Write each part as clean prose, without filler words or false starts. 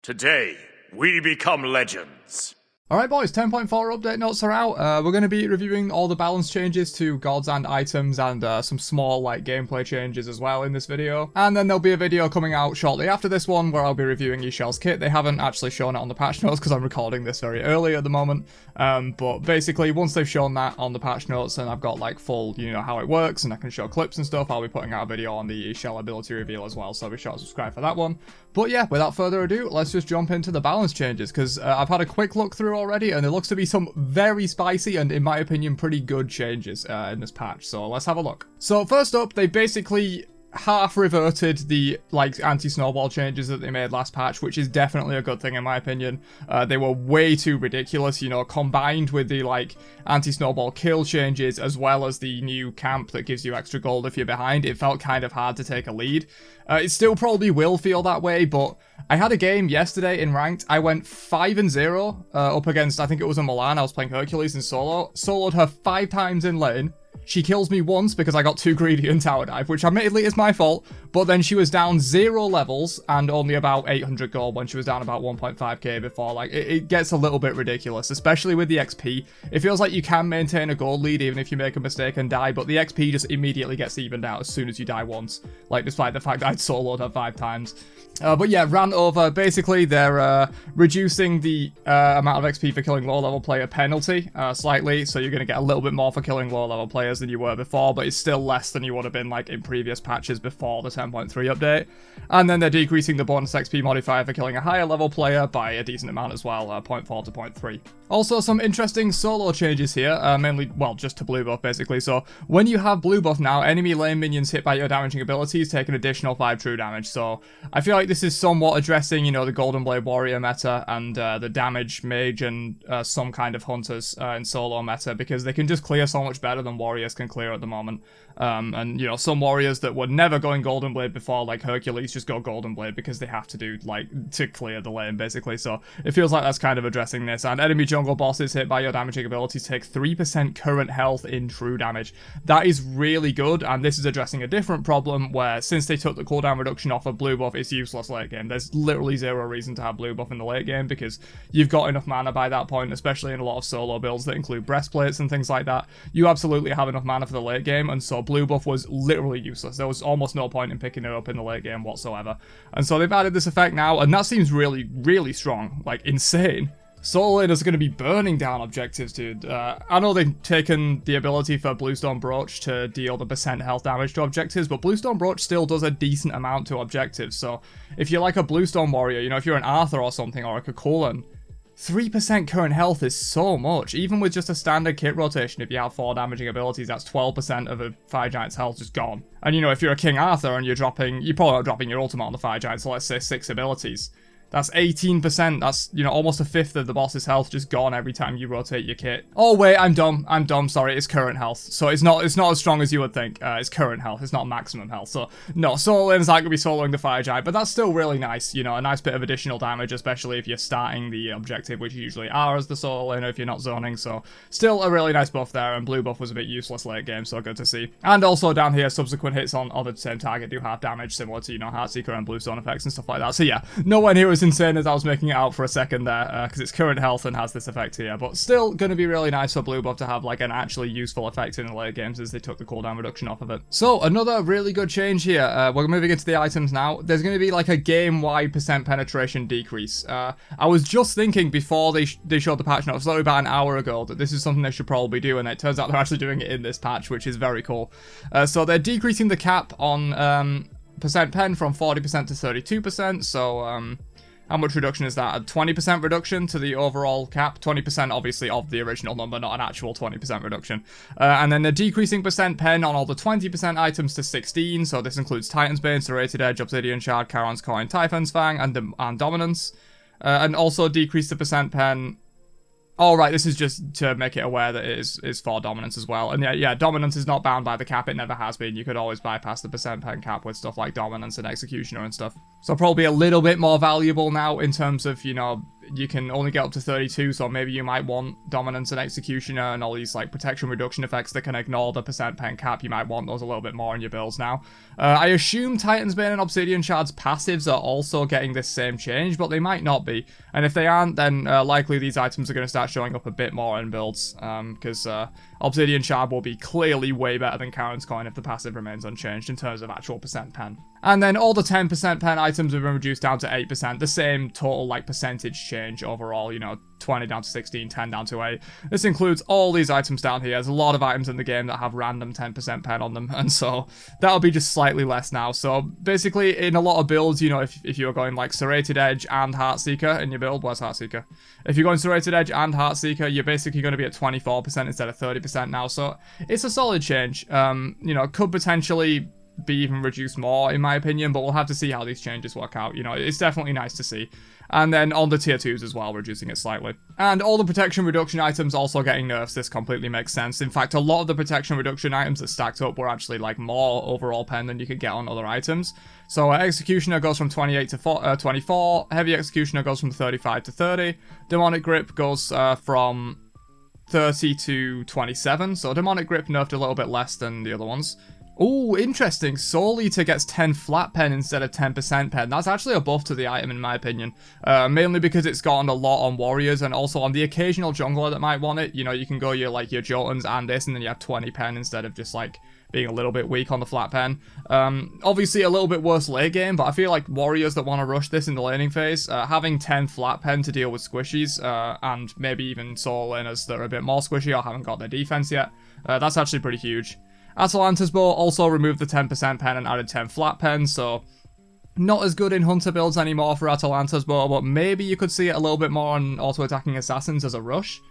Today, we become legends. Alright boys, 10.4 update notes are out. We're going to be reviewing all the balance changes to gods and items and some small gameplay changes as well in this video. And then there'll be a video coming out shortly after this one where I'll be reviewing Ishtar's kit. They haven't actually shown it on the patch notes because I'm recording this very early at the moment. But basically once they've shown that on the patch notes and I've got full, how it works and I can show clips and stuff, I'll be putting out a video on the Ishtar ability reveal as well, so be sure to subscribe for that one. But yeah, without further ado, let's just jump into the balance changes because I've had a quick look through already and there looks to be some very spicy and, in my opinion, pretty good changes in this patch. So let's have a look. So first up, they basically half reverted the anti-snowball changes that they made last patch, which is definitely a good thing in my opinion. They were way too ridiculous, combined with the anti-snowball kill changes as well as the new camp that gives you extra gold if you're behind. It felt kind of hard to take a lead. It still probably will feel that way, but I had a game yesterday in ranked. I went 5-0 up against, I think it was a Milan. I was playing Hercules in solo. Soloed her 5 times in lane. She kills me once because I got too greedy in tower dive, which admittedly is my fault, but then she was down 0 levels and only about 800 gold when she was down about 1.5k before. It gets a little bit ridiculous, especially with the XP. It feels like you can maintain a gold lead even if you make a mistake and die, but the XP just immediately gets evened out as soon as you die once, despite the fact that I'd soloed her 5 times. But yeah, ran over. Basically, they're reducing the amount of XP for killing low-level player penalty slightly, so you're going to get a little bit more for killing low-level players than you were before, but it's still less than you would have been in previous patches before the 10.3 update. And then they're decreasing the bonus XP modifier for killing a higher level player by a decent amount as well, 0.4 to 0.3. Also, some interesting solo changes here, mainly, just to blue buff basically. So when you have blue buff now, enemy lane minions hit by your damaging abilities take an additional 5 true damage. So I feel like this is somewhat addressing, the Golden Blade Warrior meta and the damage mage and some kind of hunters in solo meta, because they can just clear so much better than warriors can clear at the moment. And some warriors that were never going Golden Blade before, like Hercules, just go Golden Blade because they have to do to clear the lane basically. So it feels like that's kind of addressing this. And enemy jungle bosses hit by your damaging abilities take 3% current health in true damage. That is really good, and this is addressing a different problem where since they took the cooldown reduction off of blue buff, it's useless late game. There's literally zero reason to have blue buff in the late game because you've got enough mana by that point, especially in a lot of solo builds that include breastplates and things like that. You absolutely have enough mana for the late game, and so blue buff was literally useless. There was almost no point in picking it up in the late game whatsoever. And so they've added this effect now, and that seems really, really strong. Insane. Solo laners are going to be burning down objectives, dude. I know they've taken the ability for Bluestone Brooch to deal the percent health damage to objectives, but Bluestone Brooch still does a decent amount to objectives. So if you're like a Bluestone warrior, if you're an Arthur or something, or a Kakulan, 3% current health is so much. Even with just a standard kit rotation, if you have 4 damaging abilities, that's 12% of a Fire Giant's health just gone. And if you're a King Arthur and you're probably not dropping your ultimate on the Fire Giant, so let's say 6 abilities. That's 18%, that's, almost a fifth of the boss's health just gone every time you rotate your kit. Oh wait, I'm dumb, sorry, it's current health. So it's not as strong as you would think. It's current health, it's not maximum health. So, no, solo lanes aren't going to be soloing the Fire Giant, but that's still really nice, a nice bit of additional damage, especially if you're starting the objective, which you usually are as the solo laner if you're not zoning. So, still a really nice buff there, and blue buff was a bit useless late game, so good to see. And also down here, subsequent hits on the same target do half damage, similar to, Heartseeker and Bluestone effects and stuff like that. So yeah, nowhere near as insane as I was making it out for a second there, because it's current health and has this effect here, but still going to be really nice for blue buff to have an actually useful effect in the late games as they took the cooldown reduction off of it. So another really good change here. We're moving into the items now. There's going to be a game-wide percent penetration decrease. I was just thinking before they showed the patch notes, literally about an hour ago, that this is something they should probably do, and it turns out they're actually doing it in this patch, which is very cool. So they're decreasing the cap on percent pen from 40% to 32%, so how much reduction is that? A 20% reduction to the overall cap. 20% obviously of the original number, not an actual 20% reduction. And then they're decreasing percent pen on all the 20% items to 16. So this includes Titan's Bane, Serrated Edge, Obsidian Shard, Charon's Coin, Typhon's Fang, and Dominance. And also decrease the percent pen. Oh, right, this is just to make it aware that it is for Dominance as well. And yeah, Dominance is not bound by the cap, it never has been. You could always bypass the percent pen cap with stuff like Dominance and Executioner and stuff. So probably a little bit more valuable now in terms of, you can only get up to 32, so maybe you might want Dominance and Executioner and all these like protection reduction effects that can ignore the percent pen cap. You might want those a little bit more in your builds now. I assume Titan's Bane and Obsidian Shard's passives are also getting this same change, but they might not be. And if they aren't, then likely these items are going to start showing up a bit more in builds, because Obsidian Shard will be clearly way better than Karen's Coin if the passive remains unchanged in terms of actual percent pen. And then all the 10% pen items have been reduced down to 8%, the same total like percentage change overall, you know, 20 down to 16, 10 down to 8. This includes all these items down here. There's a lot of items in the game that have random 10% pen on them, and so that'll be just slightly less now. So basically, in a lot of builds, you know, if you're going like Serrated Edge and Heartseeker in your build, where's Heartseeker? If you're going Serrated Edge and Heartseeker, you're basically going to be at 24% instead of 30% now, so it's a solid change. You know, could potentially be even reduced more in my opinion, but we'll have to see how these changes work out. You know, it's definitely nice to see. And then on the tier 2s as well, reducing it slightly. And all the protection reduction items also getting nerfs. This completely makes sense. In fact, a lot of the protection reduction items that stacked up were actually like more overall pen than you could get on other items. So Executioner goes from 28 to 24, Heavy Executioner goes from 35 to 30, Demonic Grip goes from 30 to 27, so Demonic Grip nerfed a little bit less than the other ones. Oh, interesting. Soul Eater gets 10 flat pen instead of 10% pen. That's actually a buff to the item in my opinion. Mainly because it's gotten a lot on warriors and also on the occasional jungler that might want it. You know, you can go your Jotuns and this, and then you have 20 pen instead of just like being a little bit weak on the flat pen. Obviously a little bit worse late game, but I feel like warriors that want to rush this in the laning phase, having 10 flat pen to deal with squishies, and maybe even solo laners that are a bit more squishy or haven't got their defense yet, that's actually pretty huge. Atalanta's Bow also removed the 10% pen and added 10 flat pen, so not as good in hunter builds anymore for Atalanta's Bow, but maybe you could see it a little bit more on auto-attacking assassins as a rush.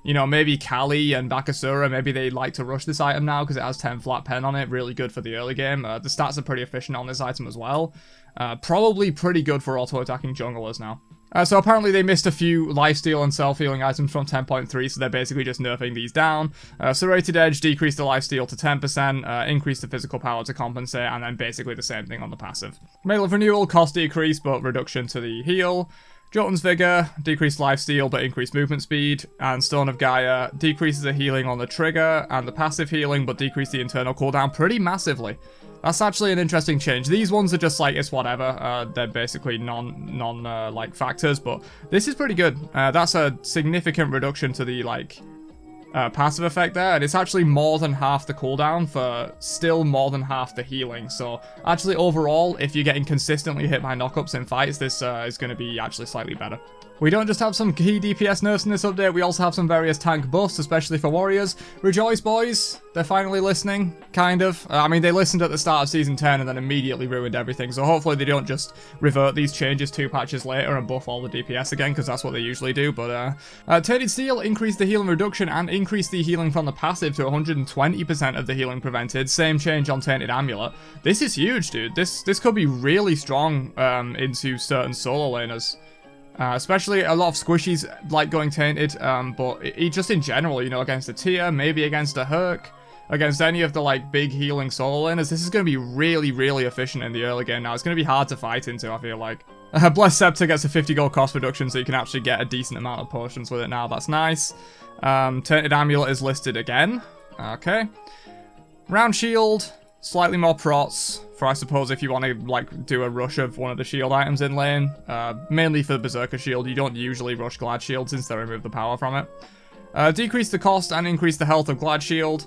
You know, maybe Kali and Bakasura, maybe they like to rush this item now because it has 10 flat pen on it, really good for the early game. The stats are pretty efficient on this item as well. Probably pretty good for auto-attacking junglers now. So apparently they missed a few lifesteal and self-healing items from 10.3, so they're basically just nerfing these down. Serrated Edge decreased the lifesteal to 10%, increased the physical power to compensate, and then basically the same thing on the passive. Mail of Renewal, cost decrease, but reduction to the heal. Jotun's Vigor, decreased lifesteal but increased movement speed, and Stone of Gaia decreases the healing on the trigger and the passive healing but decreased the internal cooldown pretty massively. That's actually an interesting change. These ones are just like, it's whatever, they're basically non factors, but this is pretty good. That's a significant reduction to the like passive effect there, and it's actually more than half the cooldown for still more than half the healing. So actually overall, if you're getting consistently hit by knockups in fights, this is going to be actually slightly better. We don't just have some key DPS nerfs in this update, we also have some various tank buffs, especially for warriors. Rejoice, boys! They're finally listening, kind of. I mean, they listened at the start of Season 10 and then immediately ruined everything, so hopefully they don't just revert these changes 2 patches later and buff all the DPS again, because that's what they usually do. But Tainted Steel increased the healing reduction and increased the healing from the passive to 120% of the healing prevented. Same change on Tainted Amulet. This is huge, dude. This could be really strong into certain solo laners. Especially a lot of squishies like going tainted, but just in general, you know, against a tier, maybe against a Herc, against any of the like big healing solo laners, this is going to be really, really efficient in the early game now. It's going to be hard to fight into, I feel like. Blessed Scepter gets a 50 gold cost reduction, so you can actually get a decent amount of potions with it now. That's nice. Tainted Amulet is listed again. Okay. Round Shield, slightly more prots. For I suppose if you want to like do a rush of one of the shield items in lane, mainly for the Berserker Shield. You don't usually rush Glad Shield since they remove the power from it. Decrease the cost and increase the health of Glad Shield.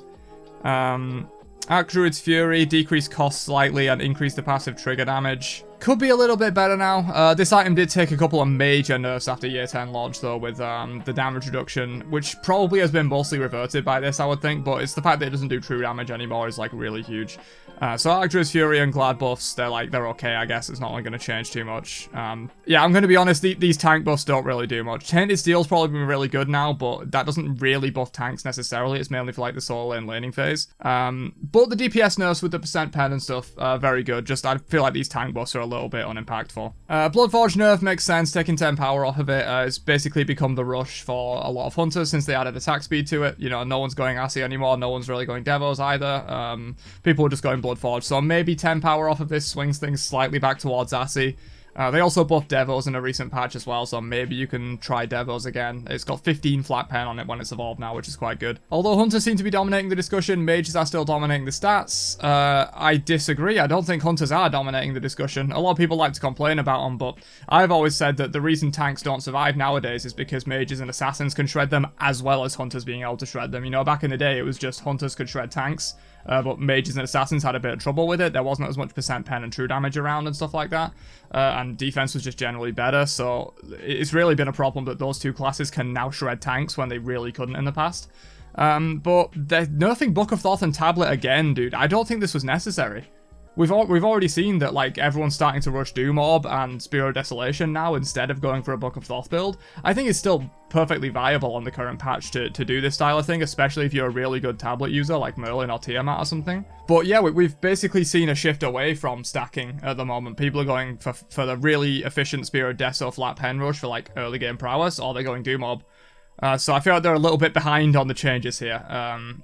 Archdruid's Fury, decrease cost slightly and increase the passive trigger damage. Could be a little bit better now. This item did take a couple of major nerfs after Year 10 launch though, with the damage reduction, which probably has been mostly reverted by this, I would think, but it's the fact that it doesn't do true damage anymore is like really huge. So Archdruid's Fury and Glad buffs, they're okay, I guess. It's not really going to change too much. Yeah, I'm going to be honest, these tank buffs don't really do much. Tainted Steel's probably been really good now, but that doesn't really buff tanks necessarily. It's mainly for like the solo lane laning phase. But the DPS nerfs with the percent pen and stuff are very good. Just I feel like these tank buffs are a little bit unimpactful. Bloodforge nerf makes sense. Taking 10 power off of it it's basically become the rush for a lot of hunters since they added attack speed to it. You know, no one's going Assy anymore. No one's really going Devos either. People are just going Bloodforge. So maybe 10 power off of this swings things slightly back towards Assy. They also buffed Devos in a recent patch as well, so maybe you can try Devos again. It's got 15 flat pen on it when it's evolved now, which is quite good. Although Hunters seem to be dominating the discussion, Mages are still dominating the stats. I disagree. I don't think Hunters are dominating the discussion. A lot of people like to complain about them, but I've always said that the reason tanks don't survive nowadays is because Mages and Assassins can shred them, as well as Hunters being able to shred them. You know, back in the day, it was just Hunters could shred tanks. But Mages and Assassins had a bit of trouble with it. There wasn't as much percent pen and true damage around and stuff like that. And defense was just generally better. So it's really been a problem that those two classes can now shred tanks when they really couldn't in the past. But they're nerfing Book of Thoth and Tablet again, dude. I don't think this was necessary. We've already seen that, like, everyone's starting to rush Doom Orb and Spear of Desolation now instead of going for a Book of Thoth build. I think it's still perfectly viable on the current patch to do this style of thing, especially if you're a really good tablet user like Merlin or Tiamat or something. But yeah, we've basically seen a shift away from stacking at the moment. People are going for the really efficient Spear of Deso flat pen rush for, like, early game prowess, or they're going Doom Orb. So I feel like they're a little bit behind on the changes here.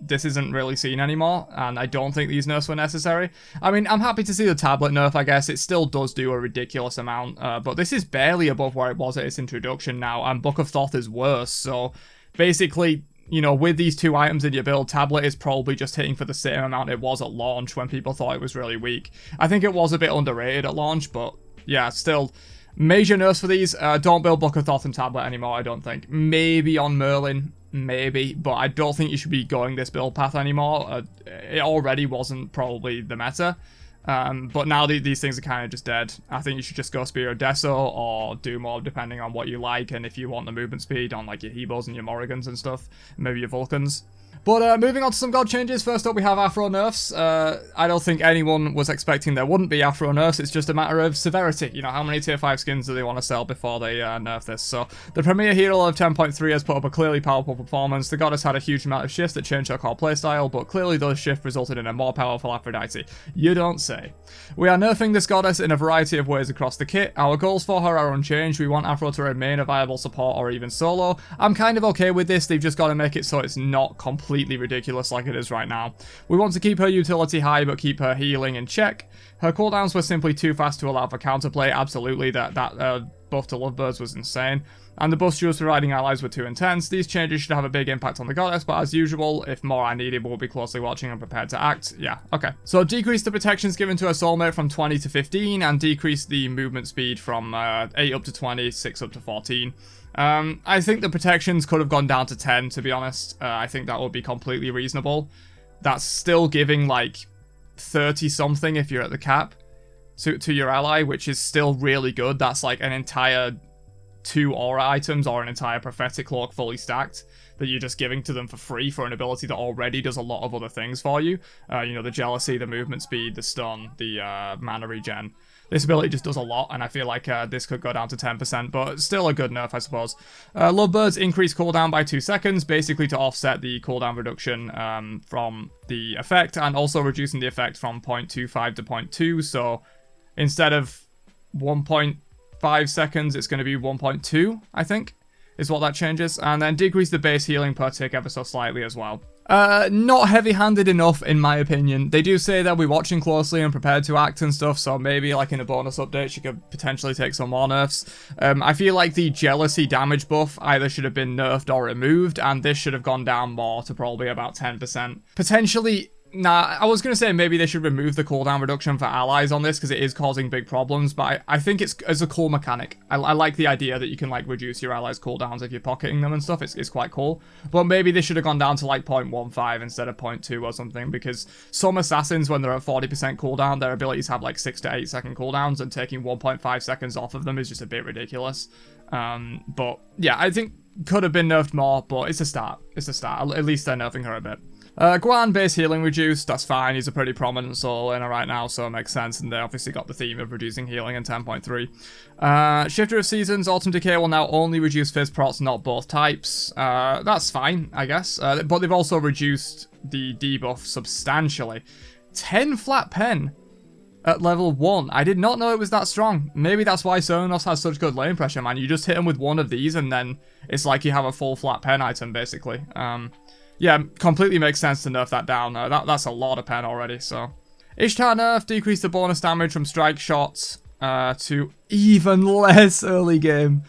This isn't really seen anymore, and I don't think these nerfs were necessary. I mean, I'm happy to see the tablet nerf, I guess. It still does do a ridiculous amount, but this is barely above where it was at its introduction now, and Book of Thoth is worse. So basically, you know, with these two items in your build, Tablet is probably just hitting for the same amount it was at launch when people thought it was really weak. I think it was a bit underrated at launch, but yeah, still... Major nerfs for these. Don't build Book of Thoth and Tablet anymore, I don't think. Maybe on Merlin, maybe, but I don't think you should be going this build path anymore. It already wasn't probably the meta, but now these things are kind of just dead. I think you should just go Spear of Deso or Doom Orb, depending on what you like, and if you want the movement speed on like your Hebos and your Morrigans and stuff, maybe your Vulcans. But moving on to some god changes, first up we have Aphro nerfs. I don't think anyone was expecting there wouldn't be Aphro nerfs, it's just a matter of severity. You know, how many tier 5 skins do they want to sell before they nerf this? So, the premier hero of 10.3 has put up a clearly powerful performance. The goddess had a huge amount of shifts that changed her core playstyle, but clearly those shifts resulted in a more powerful Aphrodite. You don't say. We are nerfing this goddess in a variety of ways across the kit. Our goals for her are unchanged. We want Aphro to remain a viable support or even solo. I'm kind of okay with this, they've just got to make it so it's not completely ridiculous like it is right now. We want to keep her utility high but keep her healing in check. Her cooldowns were simply too fast to allow for counterplay. Absolutely, that buff to Lovebirds was insane. And the buffs she was providing allies were too intense. These changes should have a big impact on the goddess, but as usual, if more are needed, we'll be closely watching and prepared to act. Yeah, okay. So decrease the protections given to her soulmate from 20 to 15, and decrease the movement speed from 8 up to 20, 6 up to 14. I think the protections could have gone down to 10, to be honest. I think that would be completely reasonable. That's still giving, like, 30-something if you're at the cap to your ally, which is still really good. That's, like, an entire 2 aura items or an entire prophetic cloak fully stacked that you're just giving to them for free for an ability that already does a lot of other things for you. You know, the jealousy, the movement speed, the stun, the mana regen. This ability just does a lot, and I feel like this could go down to 10%, but still a good nerf, I suppose. Lovebirds increase cooldown by 2 seconds, basically to offset the cooldown reduction from the effect, and also reducing the effect from 0.25 to 0.2, so instead of 1.5 seconds, it's going to be 1.2, I think, is what that changes. And then decrease the base healing per tick ever so slightly as well. Not heavy-handed enough, in my opinion. They do say they'll be watching closely and prepared to act and stuff, so maybe, like, in a bonus update, she could potentially take some more nerfs. I feel like the jealousy damage buff either should have been nerfed or removed, and this should have gone down more to probably about 10%. Potentially... Nah, I was going to say maybe they should remove the cooldown reduction for allies on this because it is causing big problems, but I think it's a cool mechanic. I like the idea that you can, like, reduce your allies' cooldowns if you're pocketing them and stuff. It's quite cool. But maybe they should have gone down to, like, 0.15 instead of 0.2 or something, because some assassins, when they're at 40% cooldown, their abilities have, like, 6 to 8 second cooldowns, and taking 1.5 seconds off of them is just a bit ridiculous. But, yeah, I think could have been nerfed more, but it's a start. It's a start. At least they're nerfing her a bit. Guan base healing reduced, that's fine, he's a pretty prominent solo laner right now, so it makes sense, and they obviously got the theme of reducing healing in 10.3. Shifter of Seasons, Autumn Decay will now only reduce Fizz procs, not both types. That's fine, I guess, but they've also reduced the debuff substantially. 10 flat pen at level 1. I did not know it was that strong. Maybe that's why Sonos has such good lane pressure, man. You just hit him with one of these, and then it's like you have a full flat pen item, basically. Yeah, completely makes sense to nerf that down. That's a lot of pen already, so. Ishtar nerf, decrease the bonus damage from strike shots. to even less early game.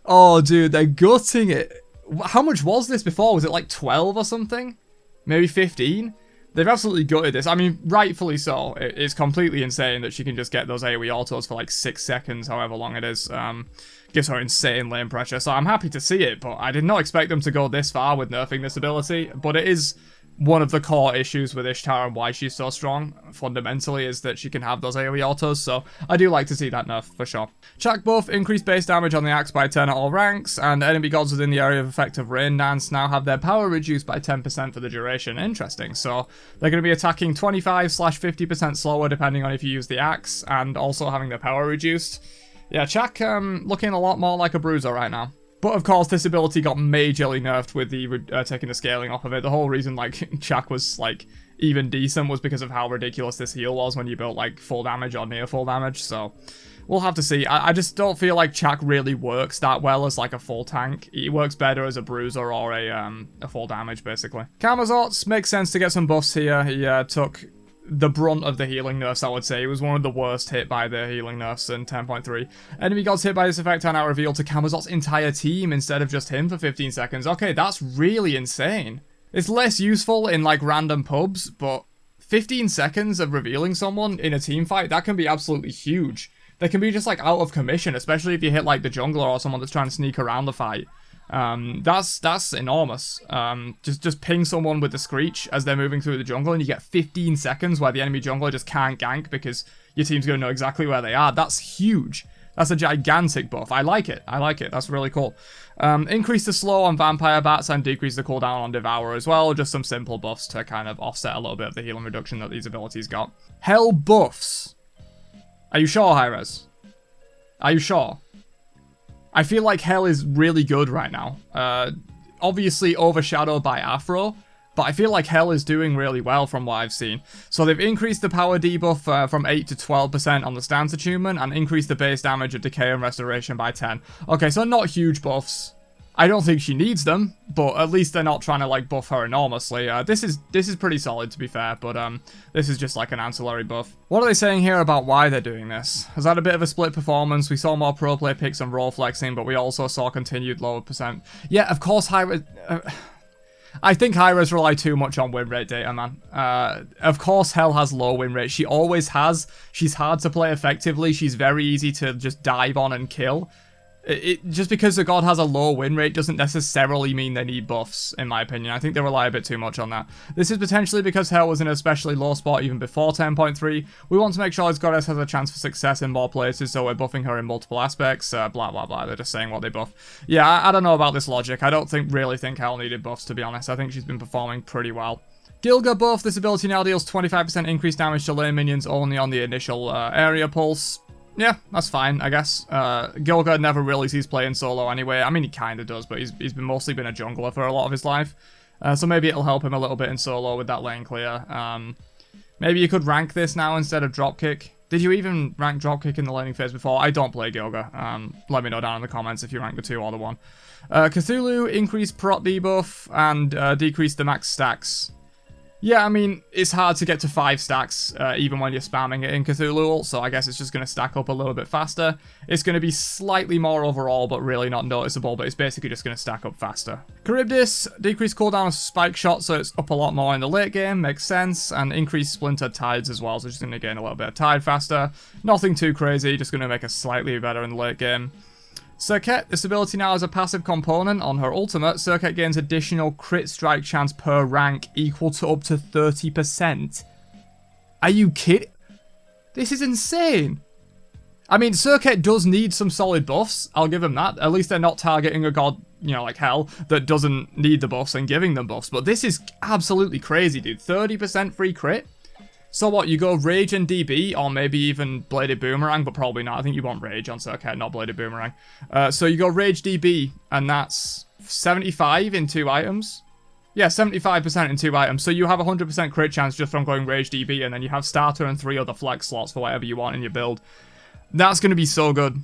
Oh, dude, they're gutting it. How much was this before? Was it like 12 or something? Maybe 15? They've absolutely gutted this. I mean, rightfully so. It's completely insane that she can just get those AoE autos for like 6 seconds, however long it is. Gives her insane lane pressure, so I'm happy to see it, but I did not expect them to go this far with nerfing this ability. But it is one of the core issues with Ishtar and why she's so strong, fundamentally, is that she can have those AoE autos, so I do like to see that nerf, for sure. Chak buff, increased base damage on the axe by 10 at all ranks, and enemy gods within the area of effective rain dance now have their power reduced by 10% for the duration. Interesting, so they're going to be attacking 25/50% slower depending on if you use the axe, and also having their power reduced. Yeah, Chak looking a lot more like a bruiser right now. But of course, this ability got majorly nerfed with the taking the scaling off of it. The whole reason like Chak was like even decent was because of how ridiculous this heal was when you built like full damage or near full damage. So we'll have to see. I just don't feel like Chak really works that well as like a full tank. He works better as a bruiser or a full damage basically. Camazot makes sense to get some buffs here. He took the brunt of the healing nerfs, I would say. He was one of the worst hit by the healing nerfs in 10.3. Enemy gods hit by this effect are now revealed to Camazot's entire team instead of just him for 15 seconds. Okay, that's really insane. It's less useful in like random pubs, but 15 seconds of revealing someone in a team fight, that can be absolutely huge. They can be just like out of commission, especially if you hit like the jungler or someone that's trying to sneak around the fight. That's enormous. Just ping someone with the screech as they're moving through the jungle and you get 15 seconds where the enemy jungler just can't gank because your team's going to know exactly where they are. That's huge. That's a gigantic buff. I like it. I like it. That's really cool. Increase the slow on Vampire Bats and decrease the cooldown on Devour as well. Just some simple buffs to kind of offset a little bit of the healing reduction that these abilities got. Hell buffs. Are you sure, Hi-Rez? Are you sure? I feel like Hell is really good right now. Obviously overshadowed by Aphro, but I feel like Hell is doing really well from what I've seen. So they've increased the power debuff from 8 to 12% on the stance attunement and increased the base damage of decay and restoration by 10. Okay, so not huge buffs. I don't think she needs them, but at least they're not trying to like buff her enormously. This is pretty solid to be fair, but this is just like an ancillary buff. What are they saying here about why they're doing this? Has that a bit of a split performance? We saw more pro play picks and role flexing, but we also saw continued lower percent. Yeah, of course, I think Hi-Rez rely too much on win rate data, man. Of course, Hell has low win rate. She always has. She's hard to play effectively. She's very easy to just dive on and kill. Just because the god has a low win rate doesn't necessarily mean they need buffs, in my opinion. I think they rely a bit too much on that. This is potentially because Hell was in an especially low spot even before 10.3. We want to make sure this goddess has a chance for success in more places, so we're buffing her in multiple aspects. Blah, blah, blah. They're just saying what they buff. Yeah, I don't know about this logic. I don't really think Hell needed buffs, to be honest. I think she's been performing pretty well. Gilga buff. This ability now deals 25% increased damage to lane minions only on the initial area pulse. Yeah, that's fine, I guess. Gilga never really sees playing solo anyway. I mean, he kind of does, but he's mostly been a jungler for a lot of his life. So maybe it'll help him a little bit in solo with that lane clear. Maybe you could rank this now instead of dropkick. Did you even rank dropkick in the laning phase before? I don't play Gilga. Let me know down in the comments if you rank the 2 or the 1. Cthulhu, increased prot debuff and decrease the max stacks. Yeah, I mean, it's hard to get to 5 stacks, even when you're spamming it in Cthulhu, so I guess it's just going to stack up a little bit faster. It's going to be slightly more overall, but really not noticeable, but it's basically just going to stack up faster. Charybdis, decreased cooldown of spike shot, so it's up a lot more in the late game, makes sense, and increased splintered tides as well, so just going to gain a little bit of tide faster. Nothing too crazy, just going to make us slightly better in the late game. Circuit, this ability now has a passive component on her ultimate. Circuit gains additional crit strike chance per rank equal to up to 30%. Are you kidding? This is insane. I mean, Circuit does need some solid buffs. I'll give him that. At least they're not targeting a god, you know, like Hell, that doesn't need the buffs and giving them buffs. But this is absolutely crazy, dude. 30% free crit. So what, you go Rage and DB, or maybe even Bladed Boomerang, but probably not. I think you want Rage on Circuit, not Bladed Boomerang. So you go Rage DB, and that's 75 in 2 items. Yeah, 75% in 2 items. So you have 100% crit chance just from going Rage DB, and then you have Starter and 3 other flex slots for whatever you want in your build. That's going to be so good.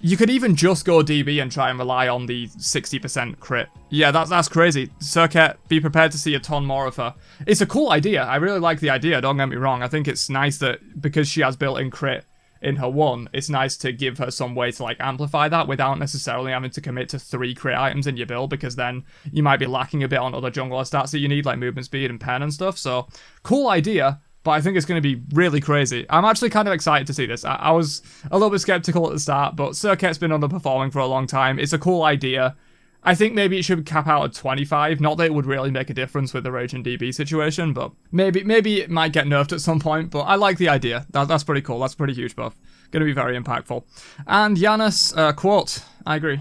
You could even just go DB and try and rely on the 60% crit. Yeah, that's crazy. Circuit, be prepared to see a ton more of her. It's a cool idea. I really like the idea, don't get me wrong. I think it's nice that because she has built-in crit, in her 1, it's nice to give her some way to like amplify that without necessarily having to commit to 3 crit items in your build, because then you might be lacking a bit on other jungler stats that you need, like movement speed and pen and stuff. So cool idea, but I think it's going to be really crazy. I'm actually kind of excited to see this. I was a little bit skeptical at the start, but Circuit's been underperforming for a long time. It's a cool idea. I think maybe it should cap out at 25. Not that it would really make a difference with the Rage and DB situation, but maybe it might get nerfed at some point. But I like the idea. That's pretty cool. That's a pretty huge buff. Going to be very impactful. And Janus, quote. I agree.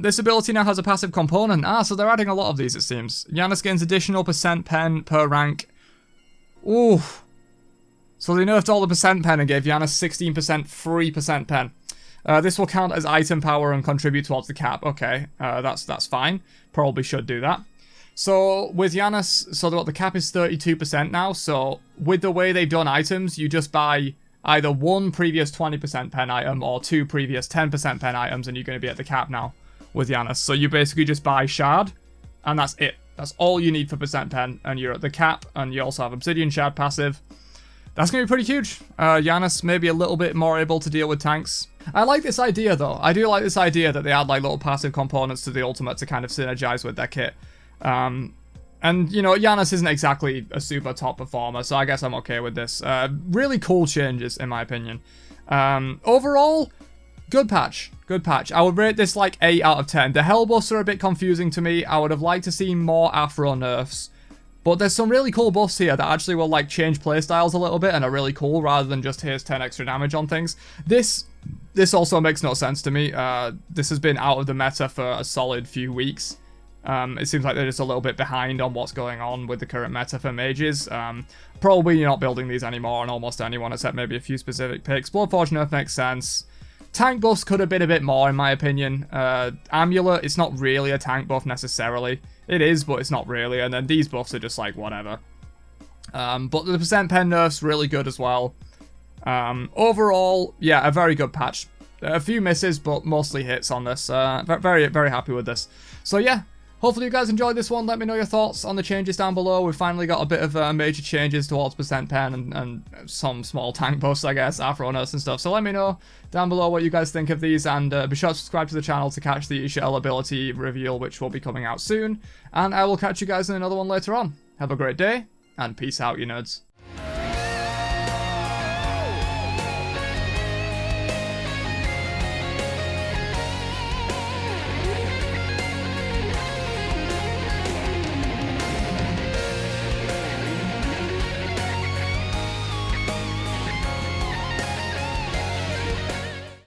This ability now has a passive component. So they're adding a lot of these, it seems. Janus gains additional % pen per rank. Ooh. So they nerfed all the % pen and gave Janus 16% free % pen. This will count as item power and contribute towards the cap. Okay, that's fine. Probably should do that. So with Janus, so the cap is 32% now. So with the way they've done items, you just buy either 1 previous 20% pen item or 2 previous 10% pen items, and you're going to be at the cap now with Janus. So you basically just buy Shard, and that's it. That's all you need for % pen, and you're at the cap, and you also have Obsidian Shard passive. That's going to be pretty huge. Janus maybe a little bit more able to deal with tanks. I like this idea, though. I do like this idea that they add like little passive components to the ultimate to kind of synergize with their kit. And, you know, Janus isn't exactly a super top performer, so I guess I'm okay with this. Really cool changes, in my opinion. Overall, good patch. Good patch. I would rate this like 8 out of 10. The hell buffs are a bit confusing to me. I would have liked to see more Aphro nerfs. But there's some really cool buffs here that actually will like change playstyles a little bit and are really cool, rather than just here's 10 extra damage on things. This also makes no sense to me. This has been out of the meta for a solid few weeks. It seems like they're just a little bit behind on what's going on with the current meta for mages. Probably you're not building these anymore on almost anyone except maybe a few specific picks. Bloodforge nerf makes sense. Tank buffs could have been a bit more, in my opinion. Amulet, it's not really a tank buff necessarily. It is, but it's not really. And then these buffs are just like whatever. But the % pen nerf's really good as well. Overall, yeah, a very good patch. A few misses, but mostly hits on this. Very, very happy with this. So yeah, hopefully you guys enjoyed this one. Let me know your thoughts on the changes down below. We've finally got a bit of major changes towards % pen and some small tank buffs, I guess, Aphro nerfs and stuff. So let me know down below what you guys think of these, and be sure to subscribe to the channel to catch the Ishtar ability reveal, which will be coming out soon. And I will catch you guys in another one later on. Have a great day, and peace out, you nerds.